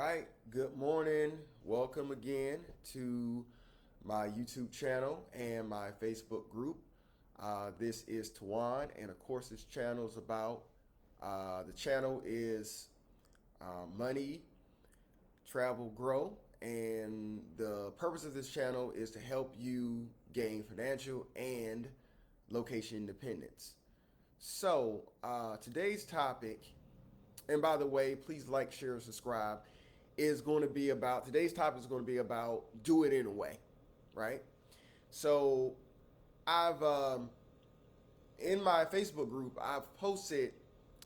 right, good morning. Welcome again to my YouTube channel and my Facebook group. This is Tawan, and of course, this channel is about the channel is money, travel, grow, and the purpose of this channel is to help you gain financial and location independence. So, today's topic, and by the way, please like, share, and subscribe, is going to be about today's topic is going to be about do it anyway, right? So, I've in my Facebook group, I've posted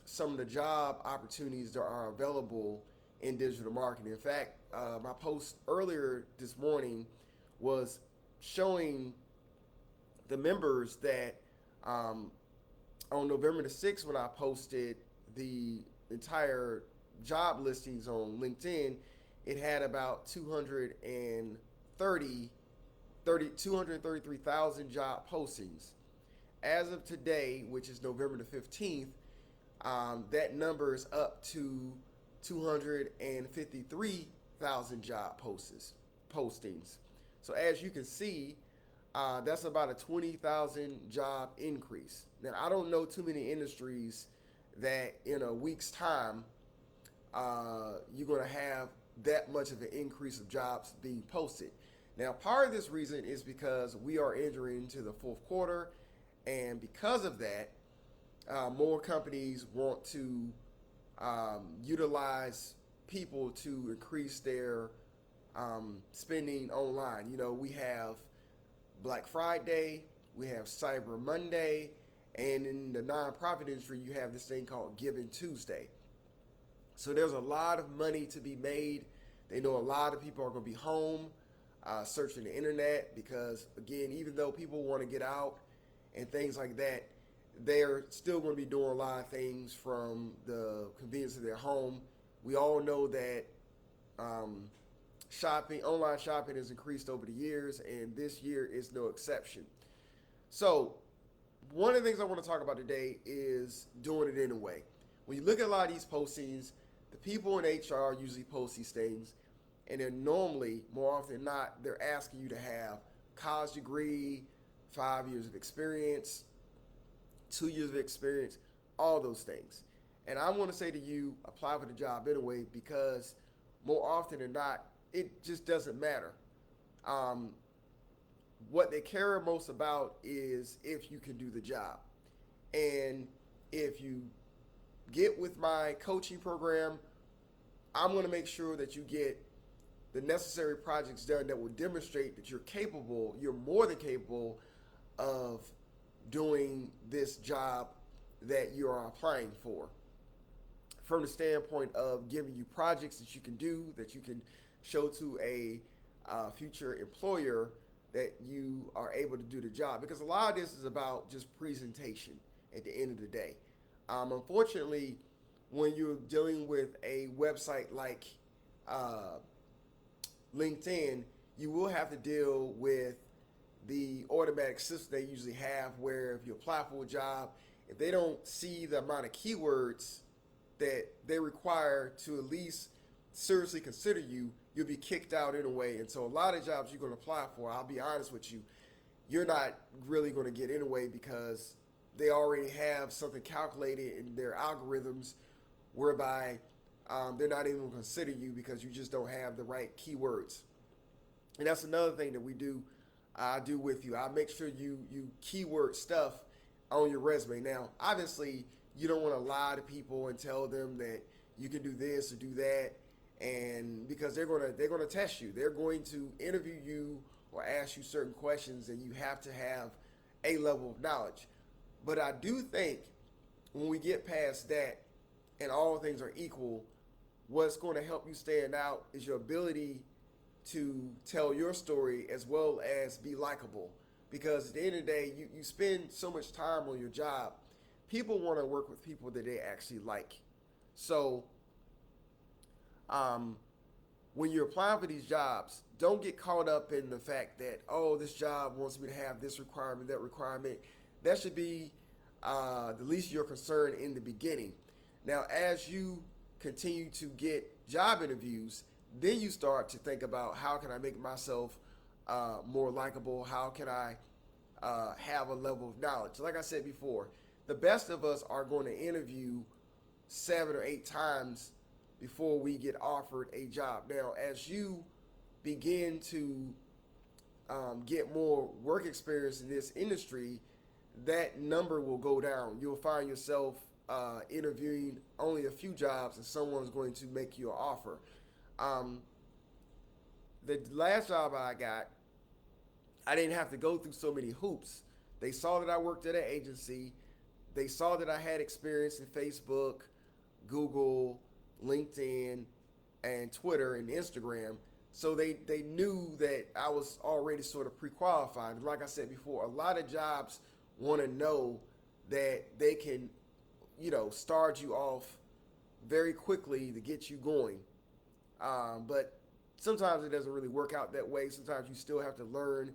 some of the job opportunities that are available in digital marketing. In fact, my post earlier this morning was showing the members that on November the 6th, when I posted the entire job listings on LinkedIn, it had about 233,000 job postings. As of today, which is November the 15th, that number is up to 253,000 job postings. So as you can see, that's about a 20,000 job increase. Now, I don't know too many industries that in a week's time, you're going to have that much of an increase of jobs being posted. Now, part of this reason is because we are entering into the fourth quarter, and because of that, more companies want to utilize people to increase their spending online. You know, we have Black Friday, we have Cyber Monday, and in the nonprofit industry, you have this thing called Giving Tuesday. So there's a lot of money to be made. They know a lot of people are going to be home searching the internet because, again, even though people want to get out and things like that, they're still going to be doing a lot of things from the convenience of their home. We all know that online shopping has increased over the years, and this year is no exception. So one of the things I want to talk about today is doing it anyway. When you look at a lot of these postings, the people in HR usually post these things, and they're normally, more often than not, they're asking you to have a college degree, 5 years of experience, 2 years of experience, all those things. And I want to say to you, apply for the job anyway, because more often than not, it just doesn't matter. What they care most about is if you can do the job. And if you get with my coaching program, I'm going to make sure that you get the necessary projects done that will demonstrate that you're capable, you're more than capable of doing this job that you are applying for. From the standpoint of giving you projects that you can do, that you can show to a future employer that you are able to do the job. Because a lot of this is about just presentation at the end of the day. Unfortunately, when you're dealing with a website like LinkedIn, you will have to deal with the automatic system they usually have, where if you apply for a job, if they don't see the amount of keywords that they require to at least seriously consider you, you'll be kicked out anyway. And so a lot of jobs you're going to apply for, I'll be honest with you, you're not really going to get anyway, because they already have something calculated in their algorithms whereby they're not even going to consider you because you just don't have the right keywords. And that's another thing that I do with you. I make sure you keyword stuff on your resume. Now, obviously, you don't want to lie to people and tell them that you can do this or do that, and because they're going to test you. They're going to interview you or ask you certain questions, and you have to have a level of knowledge. But I do think when we get past that and all things are equal, what's going to help you stand out is your ability to tell your story as well as be likable. Because at the end of the day, you spend so much time on your job. People want to work with people that they actually like. So when you're applying for these jobs, don't get caught up in the fact that, oh, this job wants me to have this requirement, that requirement. That should be the least of your concern in the beginning. Now, as you continue to get job interviews, then you start to think about how can I make myself more likable? How can I have a level of knowledge? Like I said before, the best of us are going to interview 7 or 8 times before we get offered a job. Now, as you begin to get more work experience in this industry, that number will go down. You'll find yourself interviewing only a few jobs and someone's going to make you an offer. The last job I got, I didn't have to go through so many hoops. They saw that I worked at an agency. They saw that I had experience in Facebook, Google, LinkedIn, and Twitter and Instagram. So they knew that I was already sort of pre-qualified. And like I said before, a lot of jobs want to know that they can, start you off very quickly to get you going. But sometimes it doesn't really work out that way. Sometimes you still have to learn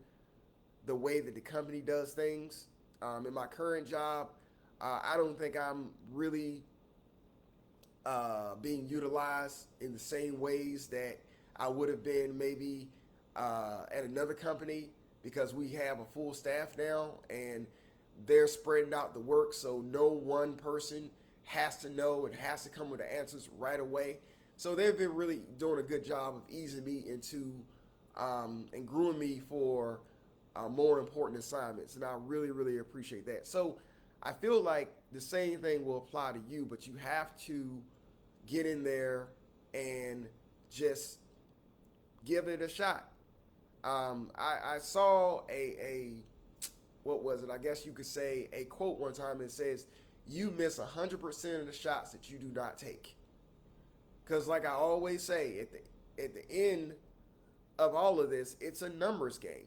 the way that the company does things. In my current job, I don't think I'm really being utilized in the same ways that I would have been maybe at another company, because we have a full staff now and they're spreading out the work, so no one person has to know and has to come with the answers right away. So they've been really doing a good job of easing me into and grooming me for more important assignments, and I really, really appreciate that. So I feel like the same thing will apply to you, but you have to get in there and just give it a shot. I saw what was it? I guess you could say a quote one time that says, "You miss 100% of the shots that you do not take." Because like I always say, at the end of all of this, it's a numbers game.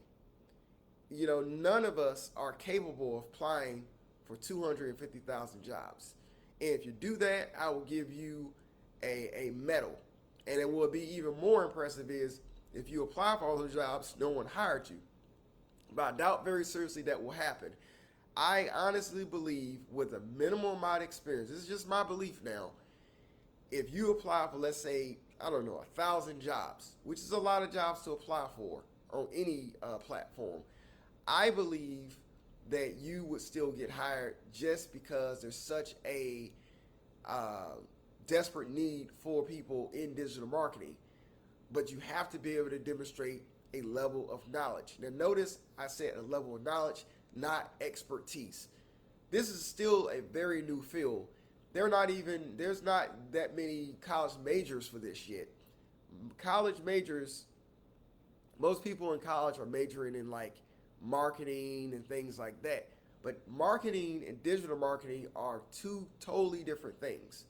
None of us are capable of applying for 250,000 jobs. And if you do that, I will give you a medal. And it will be even more impressive is if you apply for all those jobs, no one hired you. But I doubt very seriously that will happen. I honestly believe with a minimal amount of experience, this is just my belief now, if you apply for, let's say, I don't know, 1,000 jobs, which is a lot of jobs to apply for on any platform, I believe that you would still get hired just because there's such a desperate need for people in digital marketing. But you have to be able to demonstrate a level of knowledge. Now notice I said a level of knowledge, not expertise. This is still a very new field. There's not that many college majors for this yet. College majors, most people in college are majoring in like marketing and things like that. But marketing and digital marketing are two totally different things.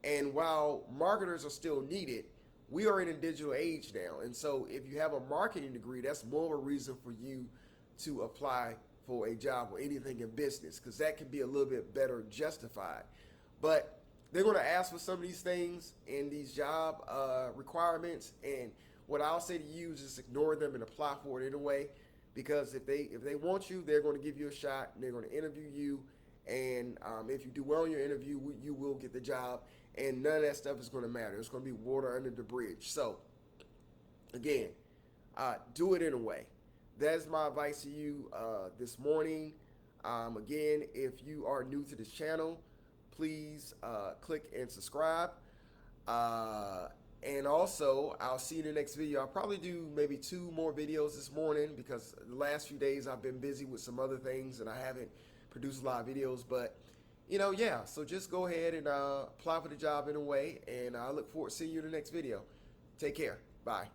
And while marketers are still needed, we are in a digital age now. And so if you have a marketing degree, that's more of a reason for you to apply for a job or anything in business, because that can be a little bit better justified. But they're going to ask for some of these things in these job requirements. And what I'll say to you is just ignore them and apply for it anyway. Because if they want you, they're going to give you a shot and they're going to interview you. And if you do well in your interview, you will get the job. And none of that stuff is going to matter. It's going to be water under the bridge. So, again, do it anyway. That's my advice to you this morning. Again, if you are new to this channel, please click and subscribe. And also, I'll see you in the next video. I'll probably do maybe 2 more videos this morning because the last few days I've been busy with some other things and I haven't produced a lot of videos. But, yeah, so just go ahead and apply for the job anyway. And I look forward to seeing you in the next video. Take care. Bye.